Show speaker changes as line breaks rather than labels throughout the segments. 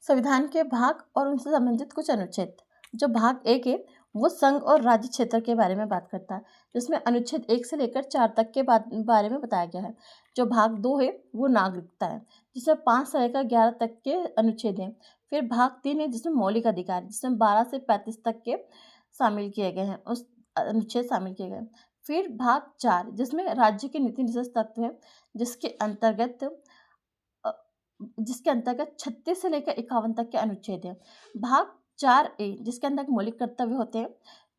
संविधान के भाग और उनसे संबंधित कुछ अनुच्छेद। जो भाग 1 है वो संघ और राज्य क्षेत्र के बारे में बात करता है, जिसमें अनुच्छेद 1 से लेकर 4 तक के बारे में बताया गया है। जो भाग 2 है वो नागरिकता है, जिसमें 5 से लेकर 11 तक के अनुच्छेद हैं। फिर भाग 3 है जिसमें मौलिक अधिकार, जिसमें 12 से 35 तक के शामिल किए गए हैं, उस अनुच्छेद शामिल किए गए हैं। फिर भाग 4 जिसमें राज्य के नीति निर्देश तत्व है, जिसके अंतर्गत 36 से लेकर 51 तक के अनुच्छेद हैं। भाग 4A जिसके अंदर मौलिक कर्तव्य होते हैं,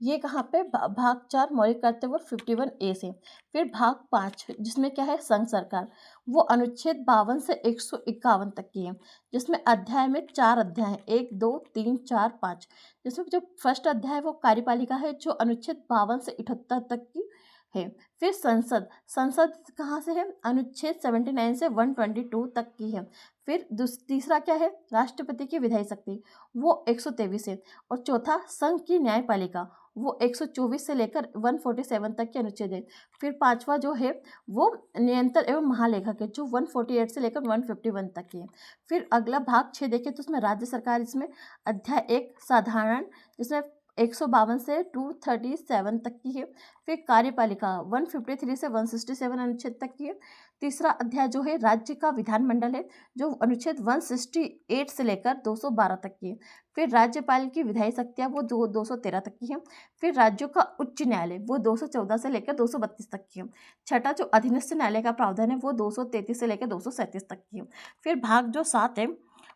ये कहाँ पे भाग 4 मौलिक कर्तव्य 51A से। फिर भाग 5 जिसमें क्या है संघ सरकार, वो अनुच्छेद 52 से 151 तक की है, जिसमें अध्याय में 4 अध्याय हैं, 1 2 3 4 5। जिसमें जो फर्स्ट अध्याय है वो कार्यपालिका है, जो अनुच्छेद 52 से 78 तक की है। फिर संसद संसद कहाँ से है, अनुच्छेद 79 से 122 तक की है। फिर तीसरा क्या है, राष्ट्रपति की विधायी शक्ति, वो 123 है। और चौथा संघ की न्यायपालिका, वो 124 से लेकर 147 तक के अनुच्छेद है। फिर पांचवा जो है वो नियंत्रण एवं महालेखक है, जो 148 से लेकर 151 तक की है। फिर अगला भाग 6 देखें तो उसमें राज्य सरकार, इसमें अध्याय 1 साधारण, जिसमें 152 से 237 तक की है। फिर कार्यपालिका 153 से 167 अनुच्छेद तक की है। तीसरा अध्याय जो है राज्य का विधानमंडल है, जो अनुच्छेद 168 से लेकर 212 तक की है। फिर राज्यपाल की विधायी शक्तियाँ वो 213 तक की है। फिर राज्यों का उच्च न्यायालय वो 214 से लेकर 232 तक की है। छठा जो अधीनस्थ न्यायालय का प्रावधान है वो 233 से लेकर 237 तक की है। फिर भाग जो 7 है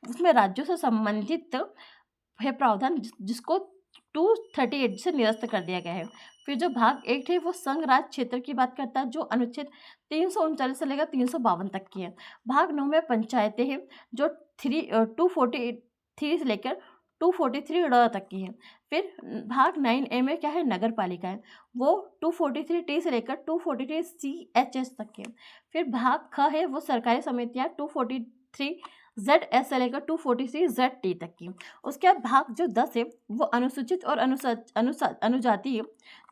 उसमें राज्यों से संबंधित है प्रावधान, जिसको 238 से निरस्त कर दिया गया है। फिर जो भाग 8 है वो संघ राज्य क्षेत्र की बात करता है, जो अनुच्छेद 339 से लेकर 352 तक की है। भाग 9 में पंचायतें हैं, जो 243 से लेकर 243 तक की है। फिर भाग 9A में क्या है, नगर पालिका है, वो 243T से लेकर 243CHS तक की है। फिर भाग ख है वो सरकारी समितियाँ 243ZS से लेकर 243ZT तक की। उसके बाद भाग जो 10 है वो अनुसूचित और अनुजातीय,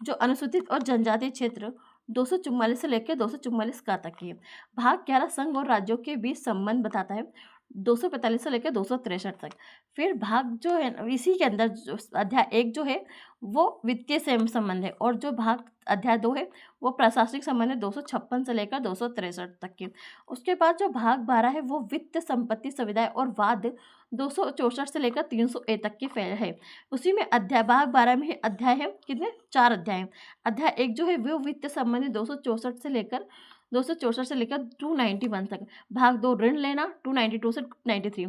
जो अनुसूचित और जनजातीय क्षेत्र 244 से लेकर 244 का तक की है। भाग 11 संघ और राज्यों के बीच संबंध बताता है, 245 से लेकर 263 तक। फिर भाग जो है इसी के अंदर जो अध्याय 1 जो है वो वित्तीय संबंध है, और जो भाग अध्याय 2 है वो प्रशासनिक संबंध है, 256 से लेकर 263 तक की। उसके बाद जो भाग 12 है वो वित्त, संपत्ति, सुविधाएं और वाद 264 से लेकर 300A तक की फैल है। उसी में अध्याय भाग 12 में अध्याय है कितने, 4 अध्याय हैं। अध्याय 1 जो है वो वित्त संबंधी 264 से लेकर 291 तक। भाग 2 ऋण लेना 292 से 93।